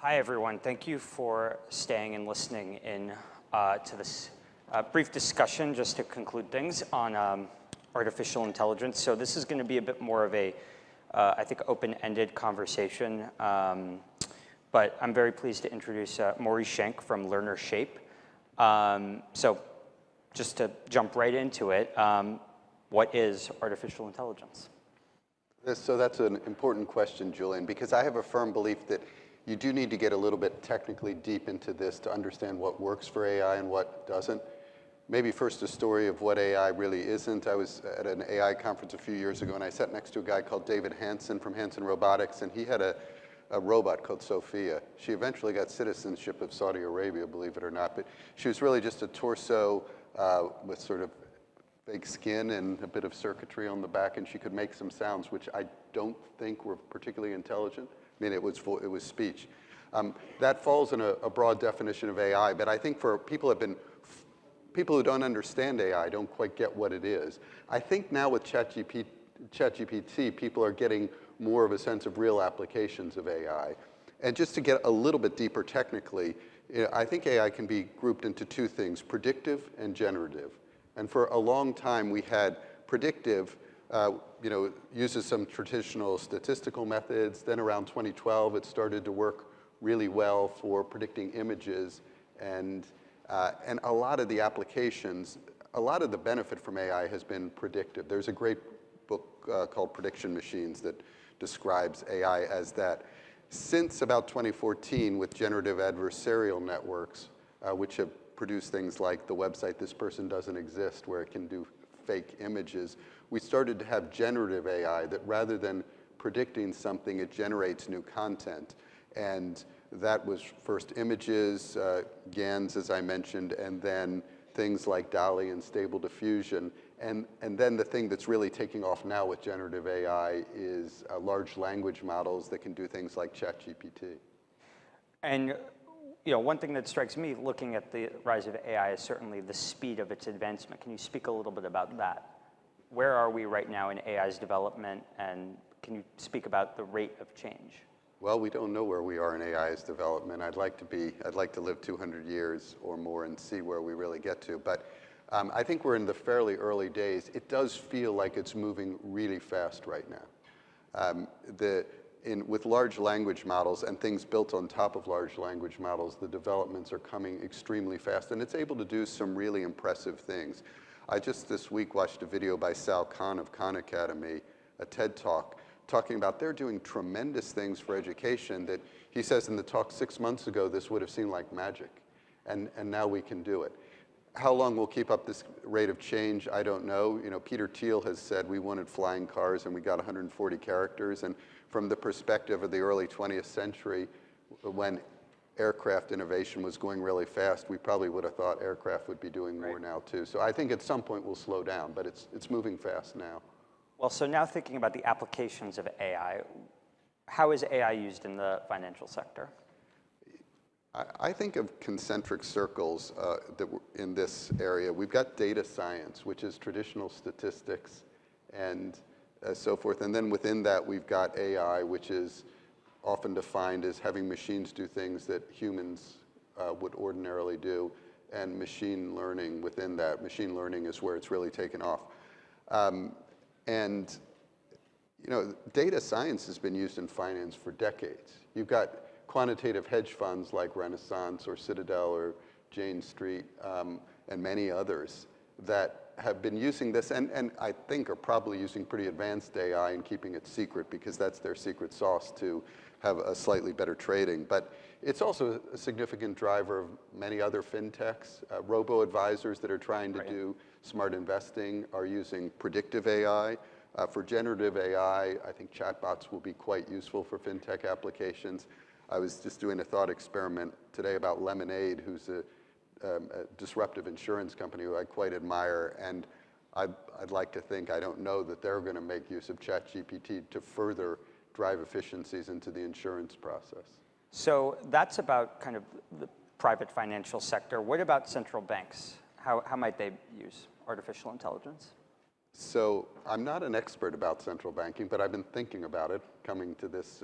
Hi, everyone. Thank you for staying and listening in to this brief discussion just to conclude things on artificial intelligence. So this is going to be a bit more of a, I think, open-ended conversation. But I'm very pleased to introduce Maurice Schenk from LearnerShape. So just to jump right into it, what is artificial intelligence? So that's an important question, Julian, because I have a firm belief that you do need to get a little bit technically deep into this to understand what works for AI and what doesn't. Maybe first a story of what AI really isn't. I was at an AI conference a few years ago, and I sat next to a guy called David Hansen from Hansen Robotics, and he had a robot called Sophia. She eventually got citizenship of Saudi Arabia, believe it or not, but she was really just a torso with sort of fake skin and a bit of circuitry on the back, and she could make some sounds, which I don't think were particularly intelligent. I mean, it was speech. That falls in a broad definition of AI, but I think for people who don't understand AI don't quite get what it is. I think now with ChatGPT, people are getting more of a sense of real applications of AI. And just to get a little bit deeper technically, I think AI can be grouped into two things, predictive and generative. And for a long time, we had predictive, uses some traditional statistical methods. Then around 2012, it started to work really well for predicting images. And a lot of the applications, a lot of the benefit from AI has been predictive. There's a great book called Prediction Machines that describes AI as that. Since about 2014, with generative adversarial networks, which have produced things like the website This Person Doesn't Exist, where it can do fake images, we started to have generative AI that rather than predicting something, it generates new content. And that was first images, GANs, as I mentioned, and then things like DALL-E and Stable Diffusion. And then the thing that's really taking off now with generative AI is large language models that can do things like ChatGPT. And one thing that strikes me looking at the rise of AI is certainly the speed of its advancement. Can you speak a little bit about that? Where are we right now in AI's development, and can you speak about the rate of change? Well, we don't know where we are in AI's development. I'd like to live 200 years or more and see where we really get to. But I think we're in the fairly early days. It does feel like it's moving really fast right now. With large language models and things built on top of large language models, the developments are coming extremely fast, and it's able to do some really impressive things. I just this week watched a video by Sal Khan of Khan Academy, a TED Talk, talking about they're doing tremendous things for education that he says in the talk 6 months ago, this would have seemed like magic, and now we can do it. How long we'll keep up this rate of change, I don't know. Peter Thiel has said we wanted flying cars and we got 140 characters. And from the perspective of the early 20th century, when aircraft innovation was going really fast, we probably would have thought aircraft would be doing more now too. So I think at some point we'll slow down, but it's moving fast now. Well, so now thinking about the applications of AI, how is AI used in the financial sector? I think of concentric circles in this area. We've got data science, which is traditional statistics and so forth. And then within that, we've got AI, which is often defined as having machines do things that humans would ordinarily do, and machine learning within that. Machine learning is where it's really taken off. Data science has been used in finance for decades. You've got quantitative hedge funds like Renaissance or Citadel or Jane Street and many others that have been using this and I think are probably using pretty advanced AI and keeping it secret because that's their secret sauce to have a slightly better trading. But it's also a significant driver of many other fintechs. Robo-advisors that are trying to do smart investing are using predictive AI. For generative AI, I think chatbots will be quite useful for fintech applications. I was just doing a thought experiment today about Lemonade, who's a disruptive insurance company who I quite admire, and I'd like to think, I don't know, that they're going to make use of ChatGPT to further drive efficiencies into the insurance process. So that's about kind of the private financial sector. What about central banks? How might they use artificial intelligence? So I'm not an expert about central banking, but I've been thinking about it coming to this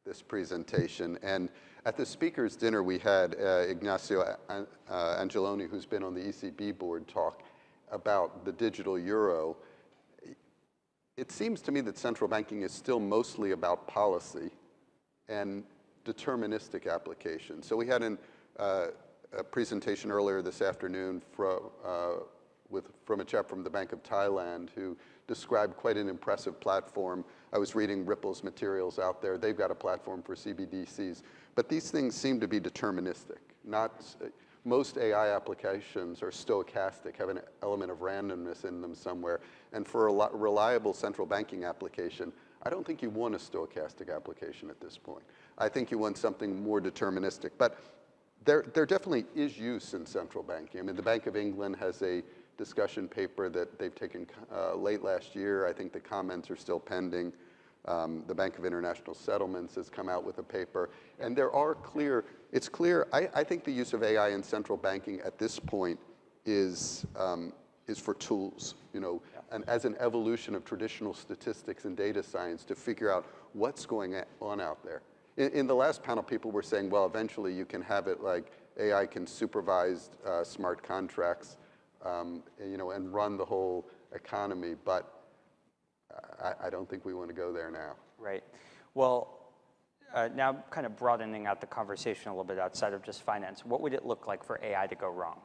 this presentation. And at the speakers' dinner, we had Ignacio Angeloni, who's been on the ECB board, talk about the digital euro. It seems to me that central banking is still mostly about policy and deterministic application. So we had a presentation earlier this afternoon from a chap from the Bank of Thailand who described quite an impressive platform. I was reading Ripple's materials out there. They've got a platform for CBDCs. But these things seem to be deterministic. Most AI applications are stochastic, have an element of randomness in them somewhere. And for a reliable central banking application, I don't think you want a stochastic application at this point. I think you want something more deterministic. But there definitely is use in central banking. I mean, the Bank of England has a discussion paper that they've taken late last year. I think the comments are still pending. The Bank of International Settlements has come out with a paper. And it's clear, I think the use of AI in central banking at this point is for tools, and as an evolution of traditional statistics and data science to figure out what's going on out there. In the last panel, people were saying, well, eventually you can have it like AI can supervise smart contracts, and run the whole economy, but I don't think we want to go there now. Right. Well, now kind of broadening out the conversation a little bit outside of just finance, what would it look like for AI to go wrong?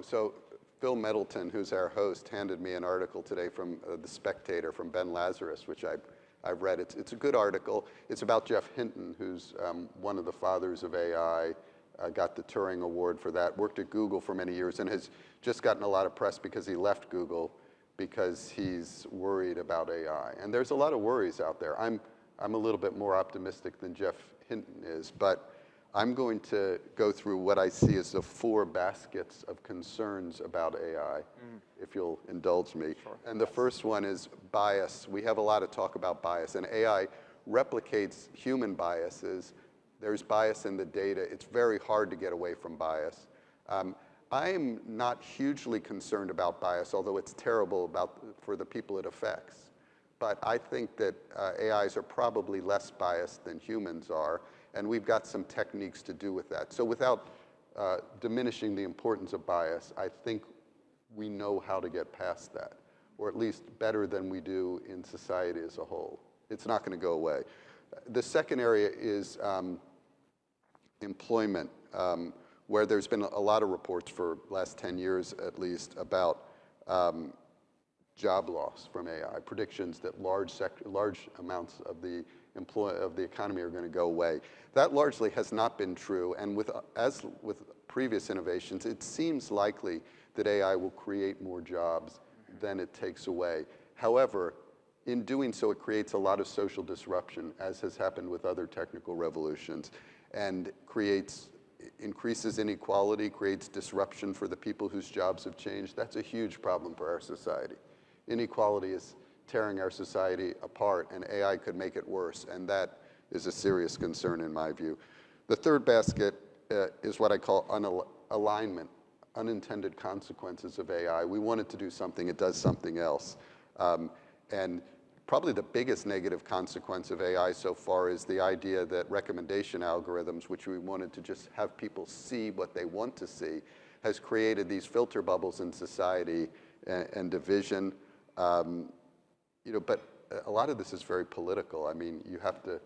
So Phil Middleton, who's our host, handed me an article today from The Spectator from Ben Lazarus, which I've read. It's a good article. It's about Jeff Hinton, who's one of the fathers of AI, got the Turing Award for that, worked at Google for many years, and has just gotten a lot of press because he left Google because he's worried about AI. And there's a lot of worries out there. I'm a little bit more optimistic than Jeff Hinton is, but I'm going to go through what I see as the 4 baskets of concerns about AI, if you'll indulge me. Sure. And the first one is bias. We have a lot of talk about bias, and AI replicates human biases. There's bias in the data. It's very hard to get away from bias. I'm not hugely concerned about bias, although it's terrible for the people it affects. But I think that AIs are probably less biased than humans are, and we've got some techniques to do with that. So without diminishing the importance of bias, I think we know how to get past that, or at least better than we do in society as a whole. It's not going to go away. The second area is employment, where there's been a lot of reports for the last 10 years at least about job loss from AI, predictions that large amounts of the economy are going to go away. That largely has not been true, and as with previous innovations, it seems likely that AI will create more jobs than it takes away. However, in doing so, it creates a lot of social disruption, as has happened with other technical revolutions, and increases inequality, creates disruption for the people whose jobs have changed. That's a huge problem for our society. Inequality is tearing our society apart, and AI could make it worse, and that is a serious concern in my view. The third basket is what I call alignment, unintended consequences of AI. We want it to do something, it does something else. And probably the biggest negative consequence of AI so far is the idea that recommendation algorithms, which we wanted to just have people see what they want to see, has created these filter bubbles in society and division. But a lot of this is very political. I mean, you have to,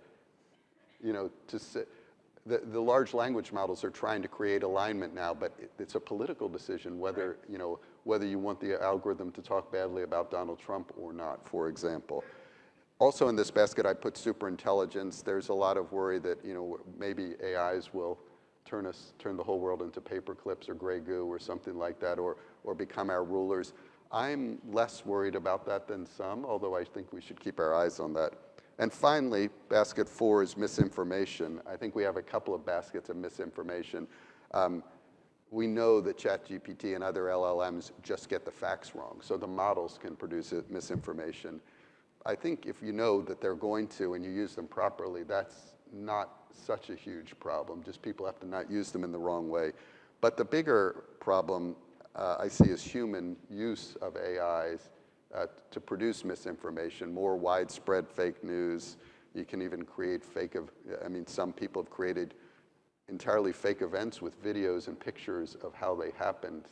the large language models are trying to create alignment now, but it's a political decision whether, whether you want the algorithm to talk badly about Donald Trump or not, for example. Also in this basket, I put superintelligence. There's a lot of worry that, maybe AIs will turn the whole world into paper clips or gray goo or something like that, or become our rulers. I'm less worried about that than some, although I think we should keep our eyes on that. And finally, basket 4 is misinformation. I think we have a couple of baskets of misinformation. We know that ChatGPT and other LLMs just get the facts wrong, so the models can produce misinformation. I think if you know that they're going to and you use them properly, that's not such a huge problem. Just people have to not use them in the wrong way. But the bigger problem I see is human use of AIs to produce misinformation, more widespread fake news, You can even create some people have created entirely fake events with videos and pictures of how they happened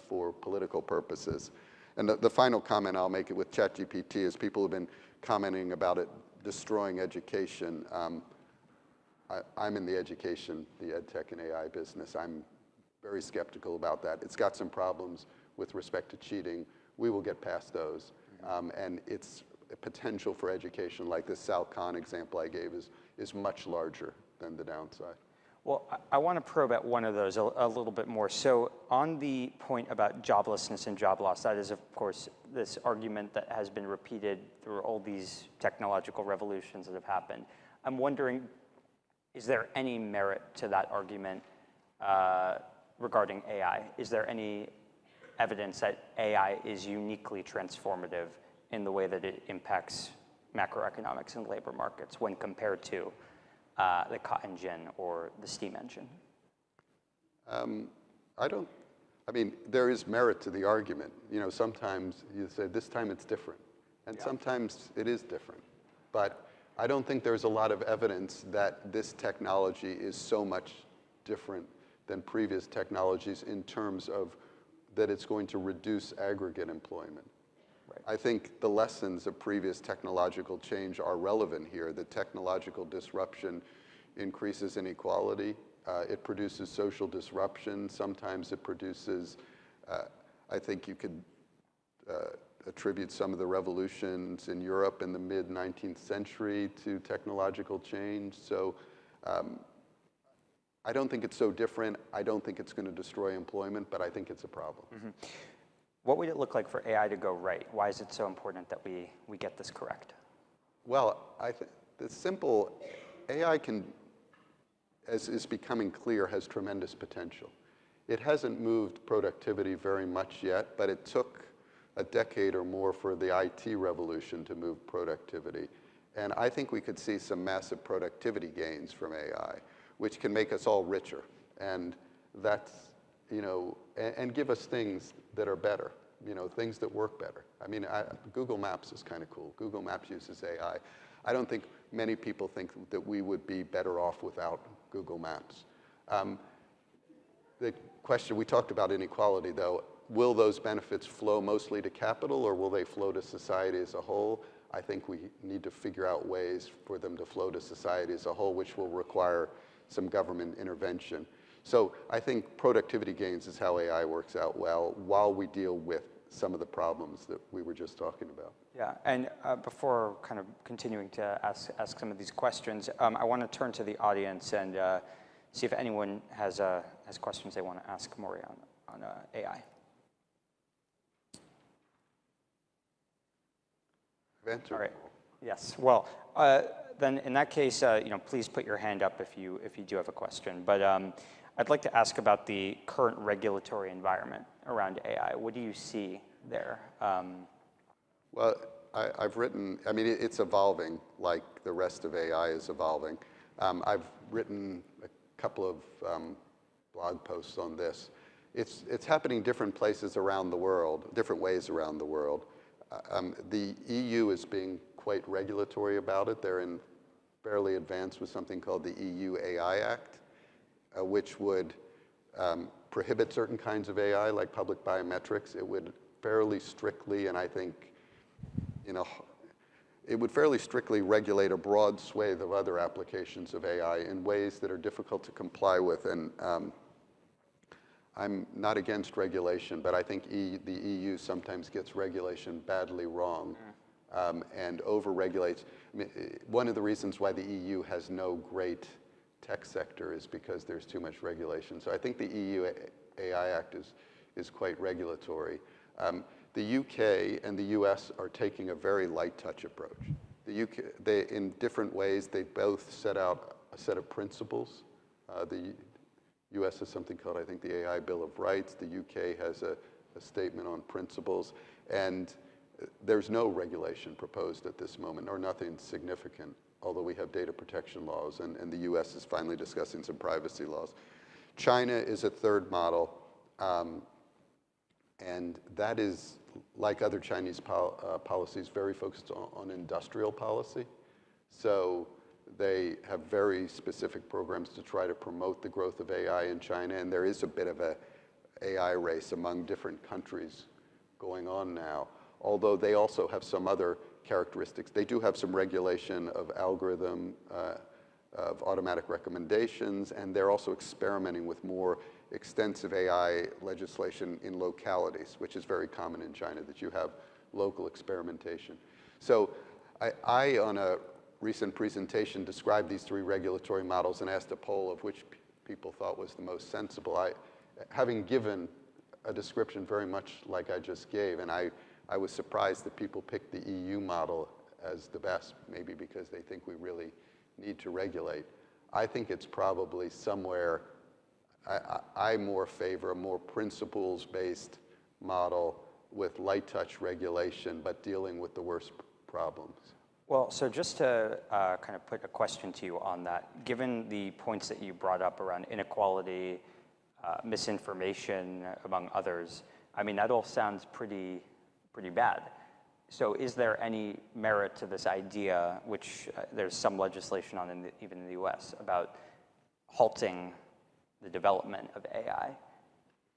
for political purposes. And the final comment I'll make it with ChatGPT is people have been commenting about it destroying education. I'm in the education, the ed tech and AI business. I'm very skeptical about that. It's got some problems with respect to cheating. We will get past those. And its potential for education, like this Sal Khan example I gave, is much larger than the downside. Well, I want to probe at one of those a little bit more. So on the point about joblessness and job loss, that is, of course, this argument that has been repeated through all these technological revolutions that have happened. I'm wondering, is there any merit to that argument regarding AI? Is there any evidence that AI is uniquely transformative in the way that it impacts macroeconomics and labor markets when compared to the cotton gin or the steam engine? There is merit to the argument. Sometimes you say, this time it's different. And sometimes it is different. But I don't think there's a lot of evidence that this technology is so much different than previous technologies in terms of that it's going to reduce aggregate employment. Right. I think the lessons of previous technological change are relevant here. The technological disruption increases inequality. It produces social disruption. Sometimes it produces, I think you could attribute some of the revolutions in Europe in the mid-19th century to technological change. So I don't think it's so different. I don't think it's going to destroy employment, but I think it's a problem. Mm-hmm. What would it look like for AI to go right? Why is it so important that we get this correct? Well, I think the simple AI can, as is becoming clear, has tremendous potential. It hasn't moved productivity very much yet, but it took a decade or more for the IT revolution to move productivity. And I think we could see some massive productivity gains from AI, which can make us all richer. And that's, and give us things that are better, things that work better. Google Maps is kind of cool. Google Maps uses AI. I don't think many people think that we would be better off without Google Maps. The question, we talked about inequality though, will those benefits flow mostly to capital or will they flow to society as a whole? I think we need to figure out ways for them to flow to society as a whole, which will require some government intervention. So I think productivity gains is how AI works out well while we deal with some of the problems that we were just talking about. Yeah, and before kind of continuing to ask some of these questions, I want to turn to the audience and see if anyone has questions they want to ask Maury on AI. All right. Yes. Well, then in that case, please put your hand up if you do have a question. But I'd like to ask about the current regulatory environment around AI. What do you see there? Well, I've written. It's evolving like the rest of AI is evolving. I've written a couple of blog posts on this. It's happening different places around the world, different ways around the world. The EU is being quite regulatory about it. They're fairly advanced with something called the EU AI Act, which would prohibit certain kinds of AI, like public biometrics. It would fairly strictly, and I think, it would fairly strictly regulate a broad swathe of other applications of AI in ways that are difficult to comply with. And I'm not against regulation, but I think the EU sometimes gets regulation badly wrong and over-regulates. One of the reasons why the EU has no great tech sector is because there's too much regulation. So I think the EU AI Act is quite regulatory. The UK and the US are taking a very light touch approach. The UK, in different ways, they both set out a set of principles. The US has something called, I think, the AI Bill of Rights. The UK has a statement on principles. And there's no regulation proposed at this moment, or nothing significant, although we have data protection laws, and the US is finally discussing some privacy laws. China is a third model, and that is, like other Chinese policies, very focused on industrial policy. So they have very specific programs to try to promote the growth of AI in China, and there is a bit of a AI race among different countries going on now, although they also have some other characteristics. They do have some regulation of algorithm, of automatic recommendations, and they're also experimenting with more extensive AI legislation in localities, which is very common in China, that you have local experimentation. So I on a recent presentation, described these three regulatory models and asked a poll of which people thought was the most sensible. Having given a description very much like I just gave, and I was surprised that people picked the EU model as the best, maybe because they think we really need to regulate. I think it's probably somewhere, I more favor a more principles-based model with light touch regulation, but dealing with the worst problems. Well, so just to kind of put a question to you on that, given the points that you brought up around inequality, misinformation, among others, I mean, that all sounds pretty bad. So is there any merit to this idea, which there's some legislation on even in the US, about halting the development of AI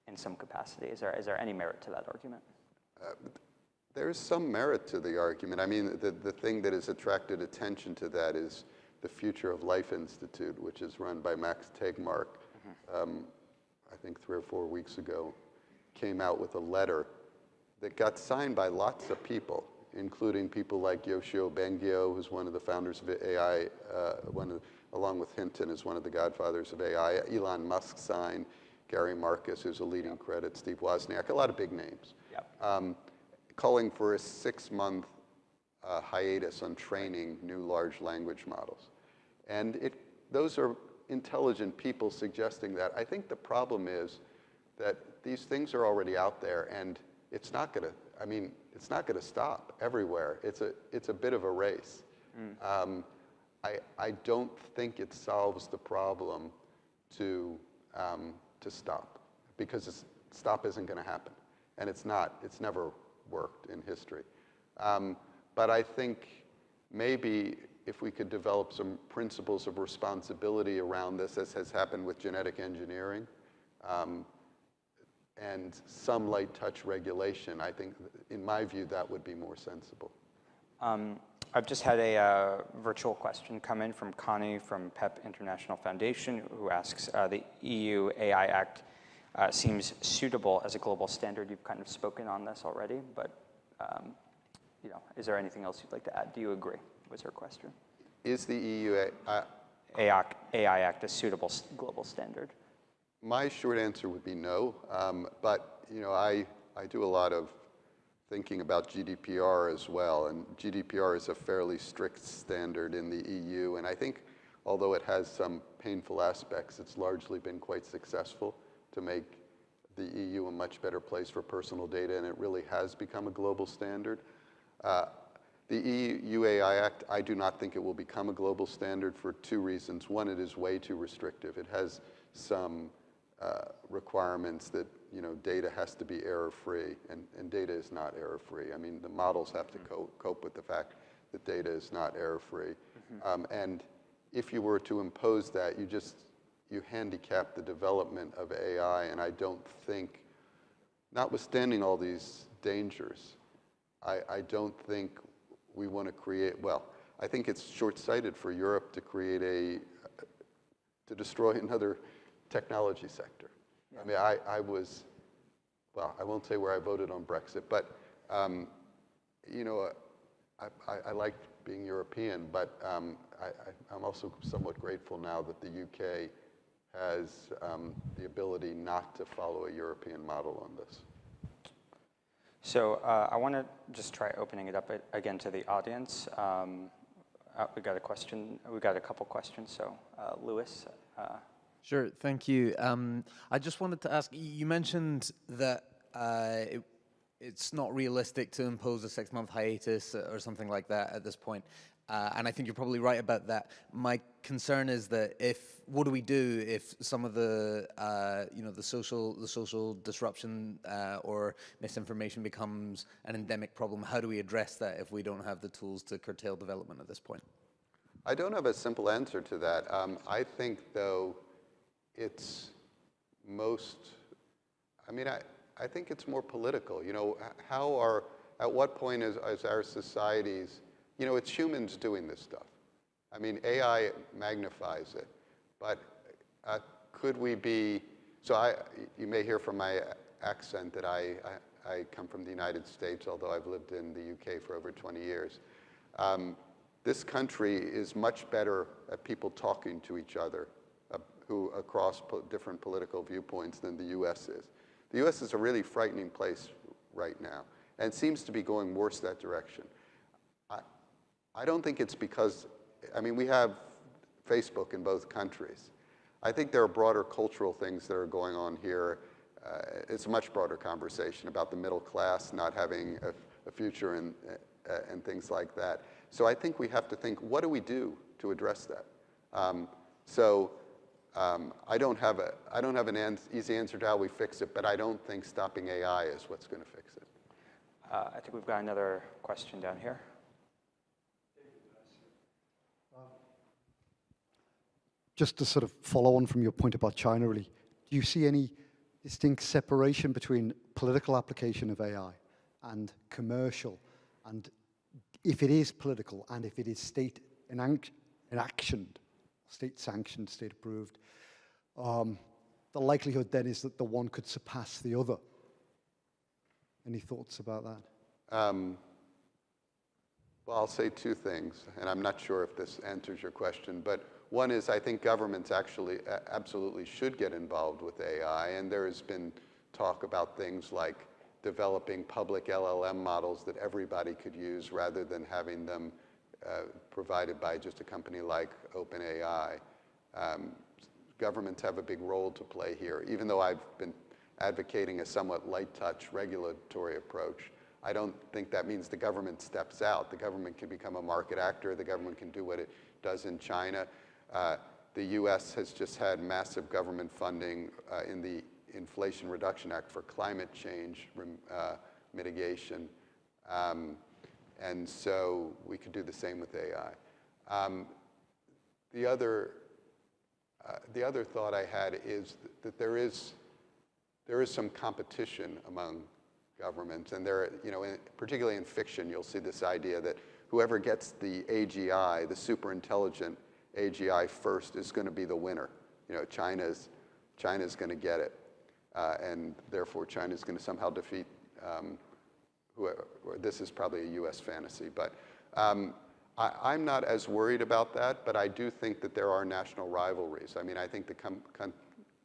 in some capacity? Is there any merit to that argument? There's some merit to the argument. I mean, the thing that has attracted attention to that is the Future of Life Institute, which is run by Max Tegmark. I think 3 or 4 weeks ago, came out with a letter that got signed by lots of people, including people like Yoshio Bengio, who's one of the founders of AI, along with Hinton, is one of the godfathers of AI. Elon Musk signed, Gary Marcus, who's a leading credit, Steve Wozniak, a lot of big names. Yep. Calling for a 6-month hiatus on training new large language models. And those are intelligent people suggesting that. I think the problem is that these things are already out there, and it's not going to, I mean, it's not going to stop everywhere. It's a bit of a race. I don't think it solves the problem to stop, because stop isn't going to happen. And it's never worked in history. But I think maybe if we could develop some principles of responsibility around this, as has happened with genetic engineering, and some light touch regulation, I think, in my view, that would be more sensible. I've just had a virtual question come in from Connie from PEP International Foundation, who asks, the EU AI Act seems suitable as a global standard. You've kind of spoken on this already, but is there anything else you'd like to add? Do you agree? Was her question. Is the EU AI Act a suitable global standard? My short answer would be no. But I do a lot of thinking about GDPR as well, and GDPR is a fairly strict standard in the EU, and I think although it has some painful aspects, it's largely been quite successful to make the EU a much better place for personal data, and it really has become a global standard. The EU AI Act, I do not think it will become a global standard for 2 reasons. One, it is way too restrictive. It has some requirements that data has to be error-free, and data is not error-free. I mean, the models have to cope with the fact that data is not error-free. And if you were to impose that, you handicap the development of AI, and I don't think, notwithstanding all these dangers, I don't think we want to create, well, I think it's short-sighted for Europe to create to destroy another technology sector. Yeah. I mean, I was, well, I won't say where I voted on Brexit, but, I like being European, but I'm also somewhat grateful now that the UK has the ability not to follow a European model on this. So I want to just try opening it up again to the audience. We got a question. We got a couple questions. So Lewis. Sure. Thank you. I just wanted to ask. You mentioned that it's not realistic to impose a 6-month hiatus or something like that at this point. And I think you're probably right about that. My concern is that what do we do if some of the the social disruption or misinformation becomes an endemic problem? How do we address that if we don't have the tools to curtail development at this point? I don't have a simple answer to that. I think, though, it's most, I mean, I think it's more political. You know, at what point is our societies, you know, it's humans doing this stuff. I mean, AI magnifies it, but could we be, so you may hear from my accent that I come from the United States, although I've lived in the UK for over 20 years. This country is much better at people talking to each other who across different political viewpoints than the US is. The US is a really frightening place right now and seems to be going worse that direction. I don't think it's because, I mean, we have Facebook in both countries. I think there are broader cultural things that are going on here. It's a much broader conversation about the middle class not having a future and things like that. So I think we have to think, what do we do to address that? I don't have an easy answer to how we fix it, but I don't think stopping AI is what's going to fix it. I think we've got another question down here. Just to sort of follow on from your point about China, really, do you see any distinct separation between political application of AI and commercial? And if it is political and if it is state enactioned, state sanctioned, state approved, the likelihood then is that the one could surpass the other. Any thoughts about that? Well, I'll say two things, and I'm not sure if this answers your question, but one is I think governments actually absolutely should get involved with AI, and there has been talk about things like developing public LLM models that everybody could use rather than having them provided by just a company like OpenAI. Governments have a big role to play here. Even though I've been advocating a somewhat light touch regulatory approach, I don't think that means the government steps out. The government can become a market actor. The government can do what it does in China. The US has just had massive government funding in the Inflation Reduction Act for climate change mitigation. And so we could do the same with AI. The other thought I had is that there is some competition among governments, and particularly in fiction, you'll see this idea that whoever gets the AGI, the super intelligent AGI first, is going to be the winner. You know, China's going to get it, and therefore China's going to somehow defeat whoever. This is probably a U.S. fantasy, but I'm not as worried about that. But I do think that there are national rivalries. I mean, I think the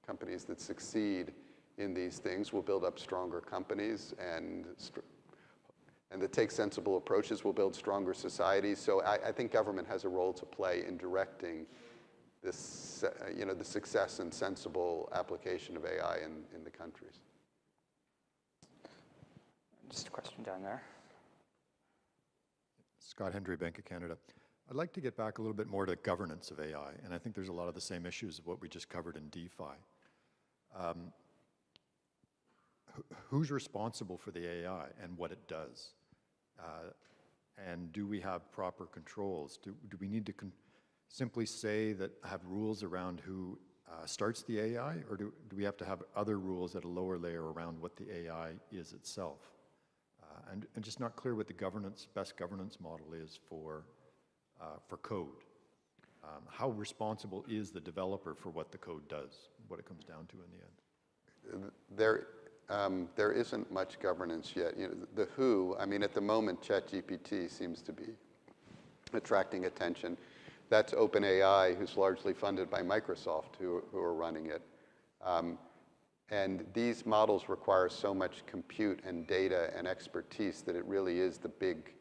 companies that succeed in these things will build up stronger companies, and that take sensible approaches will build stronger societies. So I think government has a role to play in directing this, the success and sensible application of AI in the countries. Just a question down there. Scott Hendry, Bank of Canada. I'd like to get back a little bit more to governance of AI, and I think there's a lot of the same issues of what we just covered in DeFi. Who's responsible for the AI and what it does? And do we have proper controls? Do we need to simply say that have rules around who starts the AI, or do we have to have other rules at a lower layer around what the AI is itself? And just not clear what the best governance model is for code. How responsible is the developer for what the code does, what it comes down to in the end? There isn't much governance yet. The who, I mean, at the moment, ChatGPT seems to be attracting attention. That's OpenAI, who's largely funded by Microsoft, who are running it. And these models require so much compute and data and expertise that it really is the big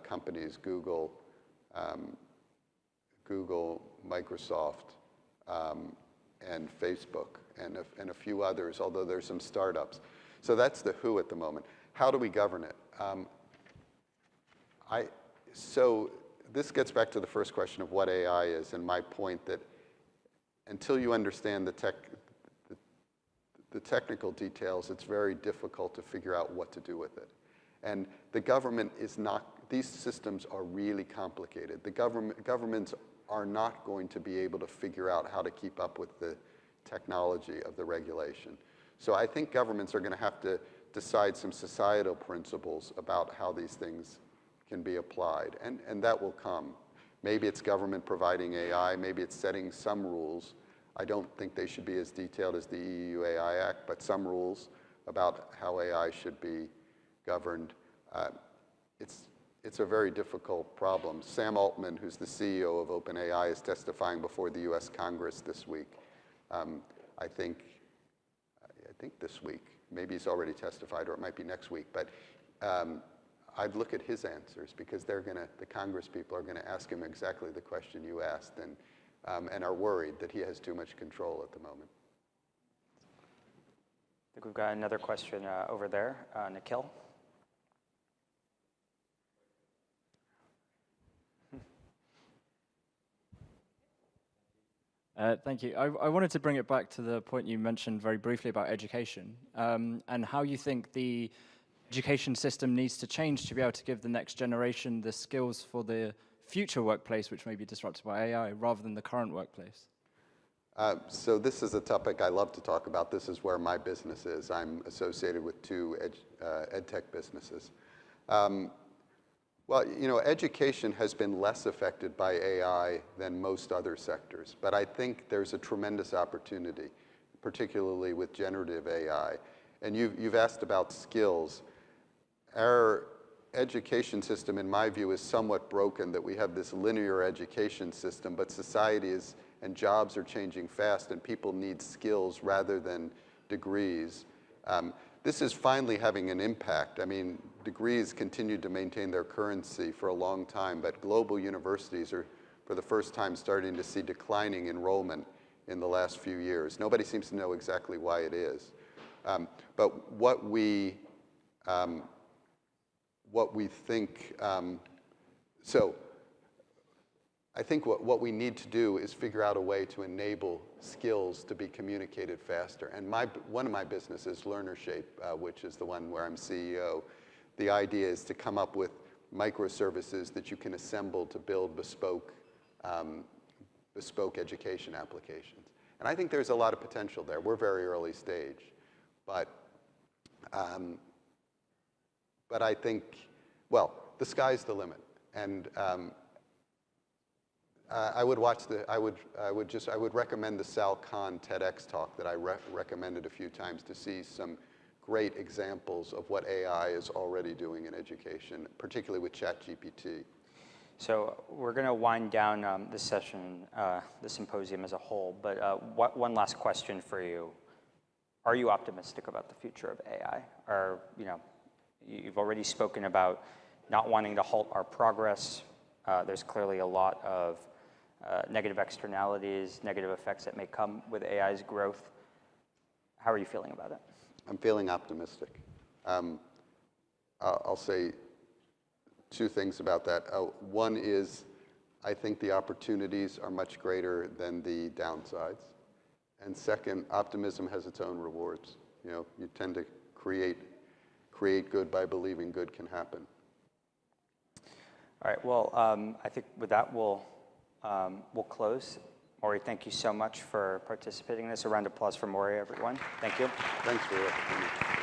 companies, Google, Microsoft, and Facebook, and a few others, although there's some startups. So that's the who at the moment. How do we govern it? So this gets back to the first question of what AI is, and my point that until you understand the technical details, it's very difficult to figure out what to do with it. And the government is not, these systems are really complicated. The governments are not going to be able to figure out how to keep up with the technology of the regulation. So I think governments are going to have to decide some societal principles about how these things can be applied, and that will come. Maybe it's government providing AI, maybe it's setting some rules. I don't think they should be as detailed as the EU AI Act, but some rules about how AI should be governed. It's a very difficult problem. Sam Altman, who's the CEO of OpenAI, is testifying before the US Congress this week. I think this week. Maybe he's already testified, or it might be next week. But I'd look at his answers, because the Congress people are going to ask him exactly the question you asked, and are worried that he has too much control at the moment. I think we've got another question over there. Nikhil? Thank you. I wanted to bring it back to the point you mentioned very briefly about education, and how you think the education system needs to change to be able to give the next generation the skills for the future workplace, which may be disrupted by AI, rather than the current workplace. So this is a topic I love to talk about. This is where my business is. I'm associated with two ed tech businesses. Well, education has been less affected by AI than most other sectors, but I think there's a tremendous opportunity, particularly with generative AI. And you've asked about skills. Our education system, in my view, is somewhat broken, that we have this linear education system, but society and jobs are changing fast, and people need skills rather than degrees. This is finally having an impact. I mean, degrees continue to maintain their currency for a long time, but global universities are, for the first time, starting to see declining enrollment in the last few years. Nobody seems to know exactly why it is. But what we think, so I think what we need to do is figure out a way to enable skills to be communicated faster. And one of my businesses, LearnerShape, which is the one where I'm CEO, the idea is to come up with microservices that you can assemble to build bespoke education applications. And I think there's a lot of potential there. We're very early stage, but I think, well, the sky's the limit. And I would recommend the Sal Khan TEDx talk that I recommended a few times, to see some great examples of what AI is already doing in education, particularly with ChatGPT. So we're going to wind down this session, the symposium as a whole, but one last question for you. Are you optimistic about the future of AI? You've already spoken about not wanting to halt our progress. There's clearly a lot of negative externalities, negative effects that may come with AI's growth. How are you feeling about it? I'm feeling optimistic. I'll say two things about that. One is, I think the opportunities are much greater than the downsides. And second, optimism has its own rewards. You tend to create good by believing good can happen. All right. Well, I think with that, we'll close. Maury, thank you so much for participating in this. A round of applause for Maury, everyone. Thank you. Thanks for that.